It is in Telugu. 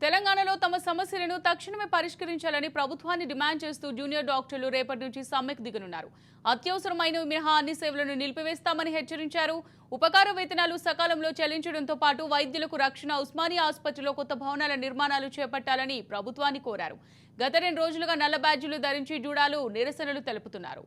తెలంగాణలో తమ సమస్యలను తక్షణమే పరిష్కరించాలని ప్రభుత్వాన్ని డిమాండ్ చేస్తూ జూనియర్ డాక్టర్లు రేపటి నుంచి సమ్మెకు దిగనున్నారు. అత్యవసరమైన మినహా అన్ని సేవలను నిలిపివేస్తామని హెచ్చరించారు. ఉపకార వేతనాలు సకాలంలో చెల్లించడంతో పాటు వైద్యులకు రక్షణ, ఉస్మానియా ఆసుపత్రిలో కొత్త భవనాల నిర్మాణాలు చేపట్టాలని ప్రభుత్వాన్ని కోరారు. గత 2 రోజులుగా నల్ల బ్యాడ్జీలు ధరించి జూడాలు నిరసనలు తెలుపుతున్నారు.